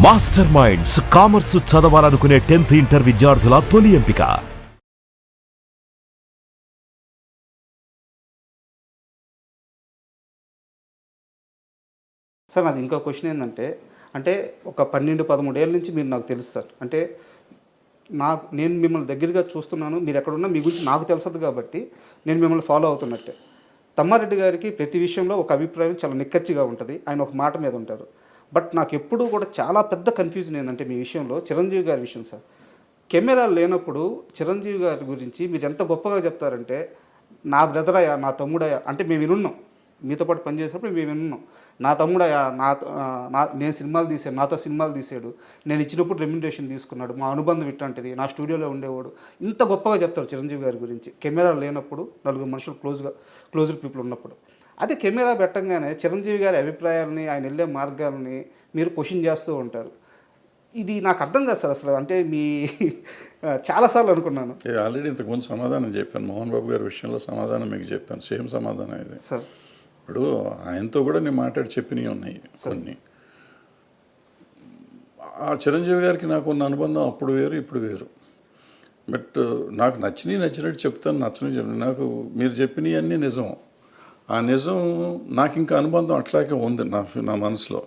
Master minds commerce చదవాలనుకునే 10th inter విద్యార్థుల తొలి ఎంపిక. సార్ నాది ఇంకో క్వశ్చన్ ఏంటంటే, ఒక 12-13 ఏళ్ళ నుంచి మీరు నాకు తెలుసు సార్. నేను మిమ్మల్ని దగ్గరగా చూస్తున్నాను. మీరు ఎక్కడున్నా మీ గురించి నాకు తెలుసదు కాబట్టి నేను మిమ్మల్ని ఫాలో అవుతున్నట్టే. తమ్మారెడ్డి గారికి ప్రతి విషయంలో ఒక అభిప్రాయం చాలా నిక్కచ్చిగా ఉంటుంది. ఆయన ఒక మాట మీద ఉంటారు. బట్ నాకు ఎప్పుడూ కూడా చాలా పెద్ద కన్ఫ్యూజన్ ఏంటంటే మీ విషయంలో చిరంజీవి గారి విషయం సార్. కెమెరాలు లేనప్పుడు చిరంజీవి గారి గురించి మీరు ఎంత గొప్పగా చెప్తారంటే, నా బ్రదరయ్యా, నా తమ్ముడయ్యా, అంటే మేము వినున్నాం. మీతో పాటు పనిచేసినప్పుడు మేము వినున్నాం. నా తమ్ముడయ్యా, నేను సినిమాలు తీసాను, నాతో సినిమాలు తీసాడు, నేను ఇచ్చినప్పుడు రెమ్యునరేషన్ తీసుకున్నాడు, మా అనుబంధం ఇట్లాంటిది, నా స్టూడియోలో ఉండేవాడు, ఇంత గొప్పగా చెప్తారు చిరంజీవి గారి గురించి. కెమెరా లేనప్పుడు నలుగురు మనుషులు క్లోజ్డ్ పీపుల్ ఉన్నప్పుడు. అదే కెమెరా పెట్టంగానే చిరంజీవి గారి అభిప్రాయాలని, ఆయన వెళ్ళే మార్గాలని మీరు క్వశ్చన్ చేస్తూ ఉంటారు. ఇది నాకు అర్థం కాదు సార్ అసలు. అంటే మీ చాలాసార్లు అనుకున్నాను. ఆల్రెడీ ఇంతకుముందు సమాధానం చెప్పాను. మోహన్ బాబు గారి విషయంలో సమాధానం మీకు చెప్పాను. సేమ్ సమాధానం ఇది సార్. ఇప్పుడు ఆయనతో కూడా నేను మాట్లాడి చెప్పినవి ఉన్నాయి కొన్ని. ఆ చిరంజీవి గారికి నాకు ఉన్న అనుబంధం అప్పుడు వేరు, ఇప్పుడు వేరు. బట్ నాకు నచ్చినట్టు చెప్తాను, నచ్చని నాకు మీరు చెప్పినవి అన్నీ నిజం. ఆ నిజం నాకు ఇంకా అనుబంధం అట్లాగే ఉంది నా మనసులో.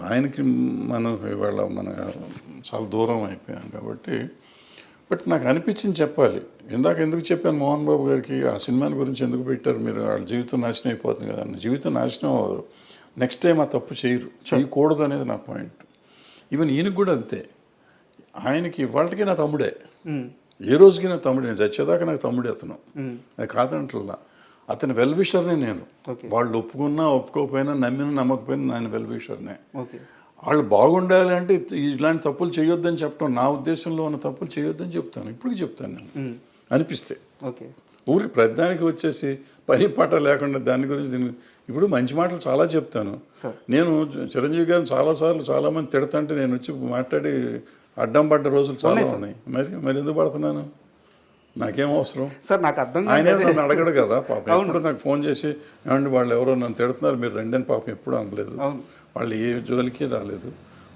ఆయనకి మనం ఇవాళ చాలా దూరం అయిపోయాం కాబట్టి. బట్ నాకు అనిపించింది చెప్పాలి. ఎందుకు చెప్పాను మోహన్ బాబు గారికి ఆ సినిమాని గురించి ఎందుకు పెట్టారు మీరు, వాళ్ళ జీవితం నాశనం అయిపోతుంది కదా. జీవితం నాశనం అవ్వదు, నెక్స్ట్ టైం ఆ తప్పు చేయకూడదు అనేది నా పాయింట్. ఈవెన్ ఈయనకు కూడా అంతే. ఆయనకి ఇవాళకి నా తమ్ముడే, ఏ రోజుకి నా తమ్ముడే, నేను చచ్చేదాకా నాకు తమ్ముడే అతను. అది కాదంటల్లా. అతని వెల్ విషర్నే నేను. వాళ్ళు ఒప్పుకున్నా ఒప్పుకోకపోయినా, నమ్మినా నమ్మకపోయినా నేను వెల్ విషర్నే. వాళ్ళు బాగుండాలి అంటే ఇలాంటి తప్పులు చేయొద్దని చెప్పడం, నా ఉద్దేశంలో ఉన్న తప్పులు చేయొద్దని చెప్తాను. ఇప్పటికి చెప్తాను నేను అనిపిస్తే. ఊరికి ప్రతిదానికి వచ్చేసి పని పాట లేకుండా దాని గురించి ఇప్పుడు మంచి మాటలు చాలా చెప్తాను నేను. చిరంజీవి గారిని చాలాసార్లు చాలామంది తిడతంటే నేను వచ్చి మాట్లాడి అడ్డం పడ్డ రోజులు చాలా ఉన్నాయి. మరి ఎందుకు పడుతున్నాను? నాకేం అవసరం సార్? నాకు అర్థం ఆయన నన్ను అడగడు కదా పాపం. ఎప్పుడు నాకు ఫోన్ చేసి ఏమంటే వాళ్ళు ఎవరో నన్ను తిడుతున్నారు మీరు రెండని పాపం ఎప్పుడు అనలేదు. వాళ్ళు ఏ జోలికి రాలేదు.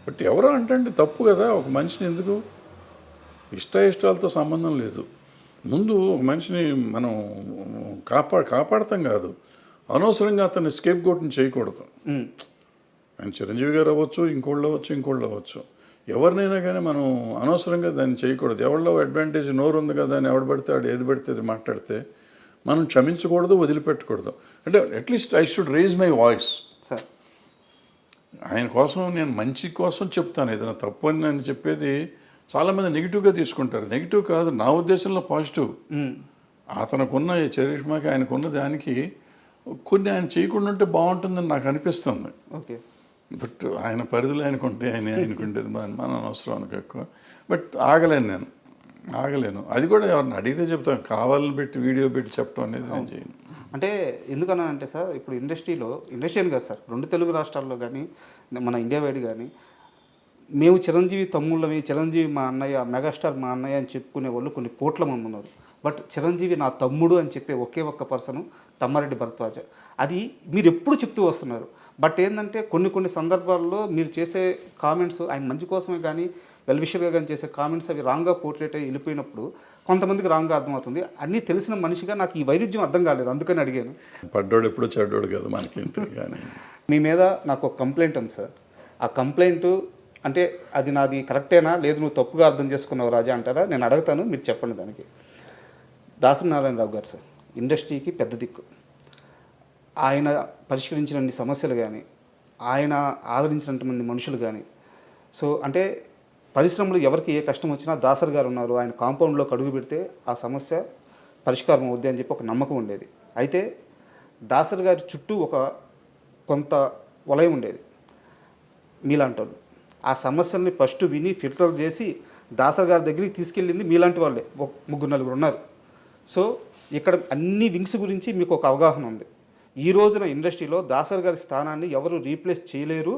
బట్ ఎవరో అంటే తప్పు కదా. ఒక మనిషిని ఎందుకు ఇష్టాలతో సంబంధం లేదు. ముందు ఒక మనిషిని మనం కాపాడతాం కాదు, అనవసరంగా అతన్ని స్కేప్ గోట్ని చేయకూడదు. ఆయన చిరంజీవి గారు అవ్వచ్చు, ఇంకోళ్ళు అవ్వచ్చు, ఎవరినైనా కానీ మనం అనవసరంగా దాన్ని చేయకూడదు. ఎవరిలో అడ్వాంటేజ్ నోరు ఉంది కదా అని ఎవడు పడితే ఆడు ఏది పడితే అది మాట్లాడితే మనం క్షమించకూడదు, వదిలిపెట్టకూడదు. అంటే at least I should raise my voice. Sir ఆయన కోసం నేను మంచి కోసం చెప్తాను. ఏదైనా తప్పు అని నేను చెప్పేది చాలామంది నెగిటివ్గా తీసుకుంటారు. నెగిటివ్ కాదు, నా ఉద్దేశంలో పాజిటివ్. అతనుకున్న ఈ చరిష్మాకి ఆయనకున్న దానికి కొన్ని ఆయన చేయకుండా ఉంటే బాగుంటుందని నాకు అనిపిస్తుంది. బట్ ఆయన పరిధిలో ఆయనకుంటే ఆయనకుండేది మనం అవసరం అనుకో ఎక్కువ. బట్ ఆగలేను. అది కూడా ఎవరిని అడిగితే చెప్తాను. కావాలని పెట్టి వీడియో పెట్టి చెప్పడం అనేది నేను చేయను. అంటే ఎందుకన్నానంటే సార్, ఇప్పుడు ఇండస్ట్రీ అని కాదు సార్, 2 తెలుగు రాష్ట్రాల్లో కానీ మన ఇండియా వైడ్ కానీ మేము చిరంజీవి తమ్ముళ్ళమే, చిరంజీవి మా అన్నయ్య, మెగాస్టార్ మా అన్నయ్య అని చెప్పుకునే వాళ్ళు కొన్ని కోట్ల మంది ఉన్నారు. బట్ చిరంజీవి నా తమ్ముడు అని చెప్పే ఒకే ఒక్క పర్సన్ తమ్మారెడ్డి భరద్వాజ. అది మీరు ఎప్పుడు చెప్తూ వస్తున్నారు. బట్ ఏంటంటే కొన్ని సందర్భాల్లో మీరు చేసే కామెంట్స్ ఆయన మంచి కోసమే కానీ వెల్ విషర్గా కానీ చేసే కామెంట్స్ అవి రాంగ్గా పోర్ట్రేట్ అయ్యి వెళ్ళిపోయినప్పుడు కొంతమందికి రాంగ్గా అర్థమవుతుంది. అన్నీ తెలిసిన మనిషిగా నాకు ఈ వైరుధ్యం అర్థం కాలేదు, అందుకని అడిగాను. పడ్డోడు ఎప్పుడు చెడ్డోడు కదా మనకి. కానీ మీ మీద నాకు ఒక కంప్లైంట్ ఉంది సార్. ఆ కంప్లైంట్ అంటే అది నాది కరెక్టేనా, లేదు నువ్వు తప్పుగా అర్థం చేసుకున్నావు రాజా అంటారా? నేను అడుగుతాను, మీరు చెప్పండి దానికి. దాసరి నారాయణరావు గారు సార్ ఇండస్ట్రీకి పెద్ద దిక్కు. ఆయన పరిష్కరించినన్ని సమస్యలు కానీ, ఆయన ఆదరించినంతమంది మనుషులు కానీ, సో అంటే పరిశ్రమలు ఎవరికి ఏ కష్టం వచ్చినా దాసరి గారు ఉన్నారు, ఆయన కాంపౌండ్లోకి అడుగు పెడితే ఆ సమస్య పరిష్కారం అవుద్ది అని చెప్పి ఒక నమ్మకం ఉండేది. అయితే దాసరి గారి చుట్టూ కొంత వలయం ఉండేది మీలాంటి వాళ్ళు. ఆ సమస్యల్ని ఫస్ట్ విని ఫిల్టర్ చేసి దాసరి గారి దగ్గరికి తీసుకెళ్ళింది మీలాంటి వాళ్ళే, 3-4 ఉన్నారు. సో ఇక్కడ అన్ని వింగ్స్ గురించి మీకు ఒక అవగాహన ఉంది. ఈ రోజున ఇండస్ట్రీలో దాసరి గారి స్థానాన్ని ఎవరు రీప్లేస్ చేయలేరు.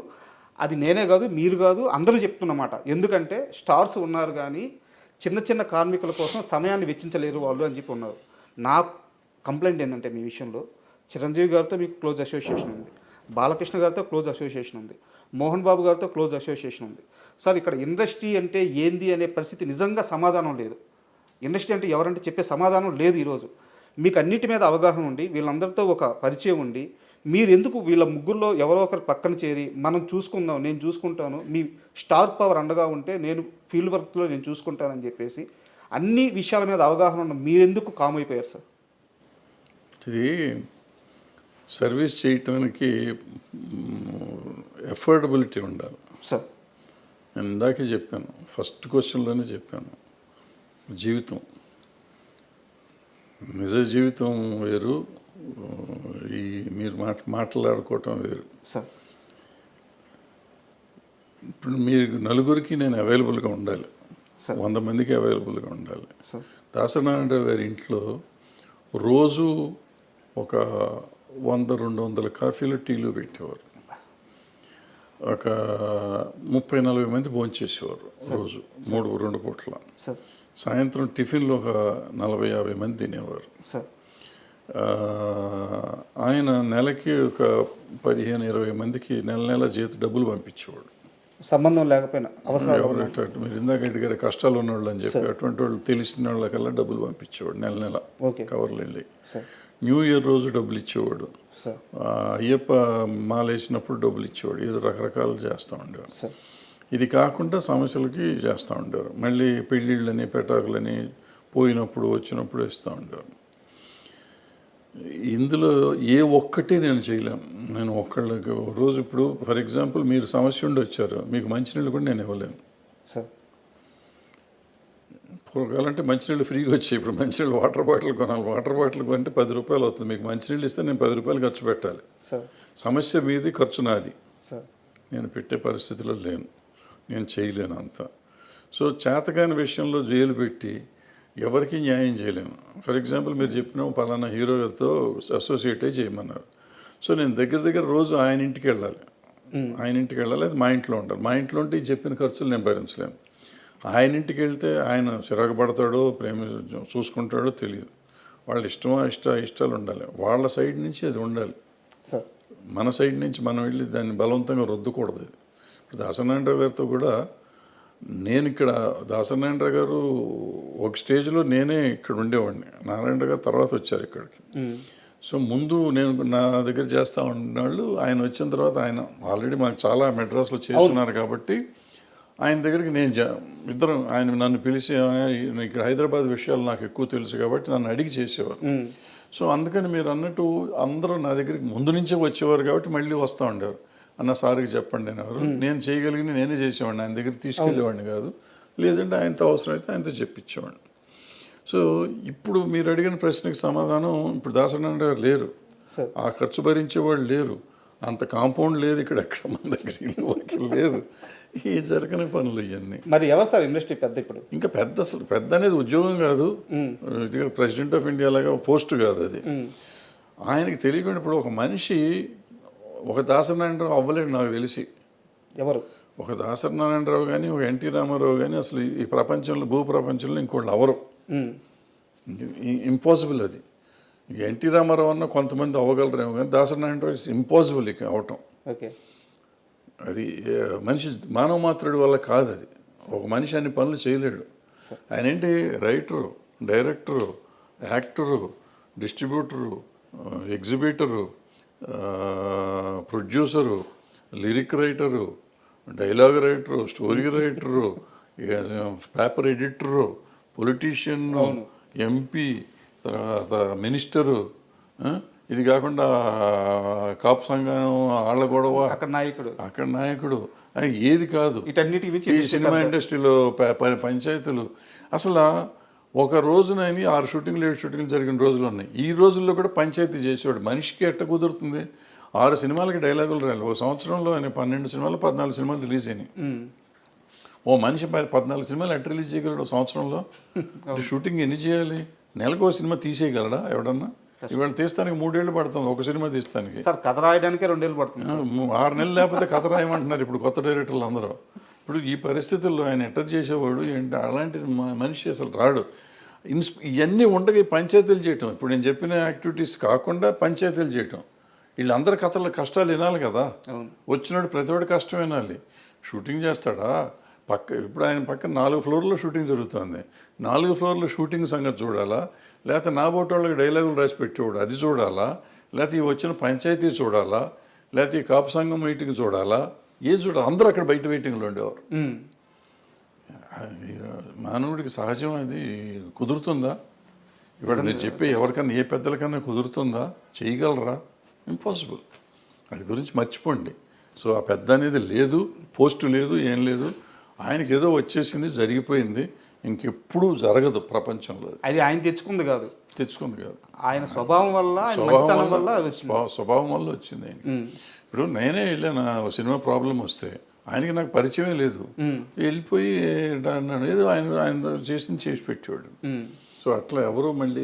అది నేనే కాదు, మీరు కాదు, అందరూ చెప్తున్నమాట. ఎందుకంటే స్టార్స్ ఉన్నారు కానీ చిన్న కార్మికుల కోసం సమయాన్ని వెచ్చించలేరు వాళ్ళు అని చెప్పి ఉన్నారు. నా కంప్లైంట్ ఏంటంటే మీ విషయంలో చిరంజీవి గారితో మీకు క్లోజ్ అసోసియేషన్ ఉంది, బాలకృష్ణ గారితో క్లోజ్ అసోసియేషన్ ఉంది, మోహన్ బాబు గారితో క్లోజ్ అసోసియేషన్ ఉంది. సార్ ఇక్కడ ఇండస్ట్రీ అంటే ఏంది అనే పరిస్థితి నిజంగా సమాధానం లేదు. ఇండస్ట్రీ అంటే ఎవరంటే చెప్పే సమాధానం లేదు ఈరోజు. మీకు అన్నిటి మీద అవగాహన ఉండి వీళ్ళందరితో ఒక పరిచయం ఉండి మీరు ఎందుకు వీళ్ళ ముగ్గురులో ఎవరో ఒకరు పక్కన చేరి మనం చూసుకుందాం, నేను చూసుకుంటాను, మీ స్టార్ పవర్ అండగా ఉంటే నేను ఫీల్డ్ వర్క్లో నేను చూసుకుంటానని చెప్పేసి అన్ని విషయాల మీద అవగాహన ఉన్న మీరెందుకు కామ్ అయిపోయారు సార్? ఇది సర్వీస్ చేయటానికి ఎఫోర్డబిలిటీ ఉండాలి సార్. నేను ఇందాకే చెప్పాను, ఫస్ట్ క్వశ్చన్లోనే చెప్పాను, జీవితం నిజ జీవితం వేరు, ఈ మీరు మాట్లాడుకోవటం వేరు. సార్ ఇప్పుడు మీరు నలుగురికి నేను అవైలబుల్గా ఉండాలి, సార్ 100 మందికి అవైలబుల్గా ఉండాలి. సార్ దాసనారాయణరావు గారి ఇంట్లో రోజు ఒక 100-200 కాఫీలు టీలు పెట్టేవారు. ఒక 30-40 మంది భోంచేసేవారు రోజు, 2 పూట్ల. సార్ సాయంత్రం టిఫిన్లో ఒక 40-50 మంది తినేవారు. సార్ ఆయన నెలకి ఒక 15-20 మందికి నెల డబ్బులు పంపించేవాడు. సంబంధం లేకపోయినా అవసరం ఎవరు మీరు ఇందాక అడిగారు కష్టాలు ఉన్నవాళ్ళు అని చెప్పి, అటువంటి వాళ్ళు తెలిసిన వాళ్ళకల్లా డబ్బులు పంపించేవాడు నెల ఓకే కవర్లు వెళ్ళి. సార్ న్యూ ఇయర్ రోజు డబ్బులు ఇచ్చేవాడు, సార్ అయ్యప్ప మాలేసినప్పుడు డబ్బులు ఇచ్చేవాడు, ఏదో రకరకాలు చేస్తూ ఉండేవాడు. సార్ ఇది కాకుండా సమస్యలకి చేస్తూ ఉండేవారు. మళ్ళీ పెళ్ళిళ్ళని పెటాకులని పోయినప్పుడు వచ్చినప్పుడు ఇస్తూ ఉండేవారు. ఇందులో ఏ ఒక్కటి నేను చేయలేను. నేను ఒక్కళ్ళకి రోజు ఇప్పుడు ఫర్ ఎగ్జాంపుల్ మీరు సమస్య ఉండి వచ్చారు, మీకు మంచినీళ్ళు కూడా నేను ఇవ్వలేను. సార్ పూర్వకాలంటే మంచినీళ్ళు ఫ్రీగా వచ్చాయి, ఇప్పుడు మంచినీళ్ళు వాటర్ బాటిల్ కొనాలి. వాటర్ బాటిల్ కొంటే 10 రూపాయలు అవుతుంది, మీకు మంచినీళ్ళు ఇస్తే నేను 10 రూపాయలు ఖర్చు పెట్టాలి. సార్ సమస్య మీది, ఖర్చు నాది. సార్ నేను పెట్టే పరిస్థితిలో లేను, నేను చేయలేను అంత. సో చేతకాని విషయంలో జైలు పెట్టి ఎవరికి న్యాయం చేయలేను. ఫర్ ఎగ్జాంపుల్ మీరు చెప్పిన పలానా హీరో గారితో అసోసియేట్ అయ్యి చేయమన్నారు. సో నేను దగ్గర రోజు ఆయన ఇంటికి వెళ్ళాలి, అది మా ఇంట్లో ఉండాలి. మా ఇంట్లో ఉంటే ఈ చెప్పిన ఖర్చులు నేను భరించలేను. ఆయన ఇంటికి వెళ్తే ఆయన చిరాకు పడతాడో ప్రేమ చూసుకుంటాడో తెలియదు. వాళ్ళ ఇష్టాలు ఉండాలి, వాళ్ళ సైడ్ నుంచి అది ఉండాలి. సార్ మన సైడ్ నుంచి మనం వెళ్ళి దాన్ని బలవంతంగా రుద్దకూడదు. ఇప్పుడు దాసనారాయణరావు గారితో కూడా నేను ఇక్కడ దాసనారాయణరావు గారు ఒక స్టేజ్లో నేనే ఇక్కడ ఉండేవాడిని, నారాయణరావు గారు తర్వాత వచ్చారు ఇక్కడికి. సో ముందు నేను నా దగ్గర చేస్తూ ఉన్నవాళ్ళు ఆయన వచ్చిన తర్వాత ఆయన ఆల్రెడీ మాకు చాలా మెడ్రాస్లో చేస్తున్నారు కాబట్టి ఆయన దగ్గరికి నేను ఇద్దరం ఆయన నన్ను పిలిచి ఇక్కడ హైదరాబాద్ విషయాలు నాకు ఎక్కువ తెలుసు కాబట్టి నన్ను అడిగి చేసేవారు. సో అందుకని మీరు అన్నట్టు అందరూ నా దగ్గరికి ముందు నుంచే వచ్చేవారు కాబట్టి మళ్ళీ వస్తూ ఉండేవారు. అన్న సార్కి చెప్పండి అని ఎవరు, నేను చేయగలిగిన నేనే చేసేవాడిని, ఆయన దగ్గరికి తీసుకెళ్ళేవాడిని కాదు. లేదంటే ఆయనతో అవసరమైతే ఆయనతో చెప్పించేవాడిని. సో ఇప్పుడు మీరు అడిగిన ప్రశ్నకి సమాధానం, ఇప్పుడు దాసనారాయణ గారు లేరు, ఆ ఖర్చు భరించేవాళ్ళు లేరు, అంత కాంపౌండ్ లేదు ఇక్కడ, ఎక్కడ మన దగ్గర ఇల్లు లేదు, ఈ జరగని పనులు ఇవన్నీ. మరి ఎవరు సార్ ఇండస్ట్రీ పెద్ద ఇప్పుడు? ఇంకా పెద్ద అనేది ఉద్యోగం కాదు, ఇది ప్రెసిడెంట్ ఆఫ్ ఇండియా లాగా పోస్ట్ కాదు అది. ఆయనకి తెలియకుండా ఇప్పుడు ఒక మనిషి ఒక దాసనారాయణరావు అవ్వలేడు నాకు తెలిసి. ఎవరు? ఒక దాసనారాయణరావు కానీ ఒక ఎన్టీ రామారావు కానీ అసలు ఈ ప్రపంచంలో భూప్రపంచంలో ఇంకోళ్ళు అవరు, ఇంపాసిబుల్ అది. ఎన్టీ రామారావు అన్న కొంతమంది అవ్వగలరేమో కానీ దాసనారాయణరావు ఇట్స్ ఇంపాసిబుల్ ఇక అవటం. ఓకే అది మనిషి మానవ మాత్రుడి వల్ల కాదు, అది ఒక మనిషి అన్ని పనులు చేయలేడు. ఆయన ఏంటి writer, director, actor, distributor, exhibitor, producer, lyric writer, dialogue writer, story writer, paper editor, politician, MP, తర్వాత మినిస్టరు, ఇది కాకుండా కాపు సంఘం ఆళ్ళ గొడవ, అక్కడ నాయకుడు ఏది కాదు. ఈ సినిమా ఇండస్ట్రీలో పంచాయతీలు అసలు ఒక రోజునని 6 షూటింగ్లు 7 షూటింగ్లు జరిగిన రోజులు ఉన్నాయి. ఈ రోజుల్లో కూడా పంచాయతీ చేసేవాడు. మనిషికి ఎట్ట కుదురుతుంది? 6 సినిమాలకి డైలాగులు రాయాలి. ఒక సంవత్సరంలో ఆయన 12 సినిమాలు 14 సినిమాలు రిలీజ్ అయినాయి. ఓ మనిషి 14 సినిమాలు ఎట్ట రిలీజ్ చేయగలడు ఒక సంవత్సరంలో? షూటింగ్ ఎన్ని చేయాలి? నెలకు ఒక సినిమా తీసేయగలడా ఎవడన్నా? ఇవాళ తీస్తానికి 3 ఏళ్ళు పడుతుంది ఒక సినిమా తీస్తానికి. సార్ కథ రాయడానికి 2 ఏళ్ళు పడుతుంది. 6 నెలలు లేకపోతే కథ రాయమంటున్నారు ఇప్పుడు కొత్త డైరెక్టర్లు అందరూ. ఇప్పుడు ఈ పరిస్థితుల్లో ఆయన ఎట్ట చేసేవాడు ఏంటి? అలాంటి మనిషి అసలు రాడు. ఇవన్నీ ఉండగా పంచాయతీలు చేయటం, ఇప్పుడు నేను చెప్పిన యాక్టివిటీస్ కాకుండా పంచాయతీలు చేయటం, వీళ్ళందరి కథల కష్టాలు వినాలి కదా. అవును. వచ్చినప్పుడు ప్రతివాడి కష్టం వినాలి. షూటింగ్ చేస్తాడా ఇప్పుడు ఆయన పక్కన 4 ఫ్లోర్లో షూటింగ్ జరుగుతుంది. 4 ఫ్లోర్లో షూటింగ్ సంగతి చూడాలా, లేకపోతే నా బోటి వాళ్ళకి డైలాగులు రాసి పెట్టేవాడు అది చూడాలా, లేకపోతే ఈ వచ్చిన పంచాయతీ చూడాలా, లేకపోతే ఈ కాపు సంఘం మీటింగ్ చూడాలా, ఏది చూడాలి? అందరూ అక్కడ బయట వెయిటింగ్లో ఉండేవారు. మానవుడికి సహజం అది కుదురుతుందా? ఇవాళ మీరు చెప్పే ఎవరికన్నా ఏ పెద్దలకన్నా కుదురుతుందా? చేయగలరా? ఇంపాసిబుల్. అది గురించి మర్చిపోండి. సో ఆ పెద్ద అనేది లేదు, పోస్టు లేదు, ఏం లేదు. ఆయనకి ఏదో వచ్చేసింది, జరిగిపోయింది, ఇంకెప్పుడు జరగదు ప్రపంచంలో. అది ఆయన తెచ్చుకుంది కాదు, ఆయన స్వభావం వల్ల, ఆయన మంచితనం వల్ల అది వచ్చింది. స్వభావం వల్ల వచ్చింది ఆయన. ఇప్పుడు నేనే వెళ్ళాను సినిమా ప్రాబ్లం వస్తే, ఆయనకి నాకు పరిచయమే లేదు, వెళ్ళిపోయి ఏదో ఆయన చేసి పెట్టేవాడు. సో అట్లా ఎవరు మళ్ళీ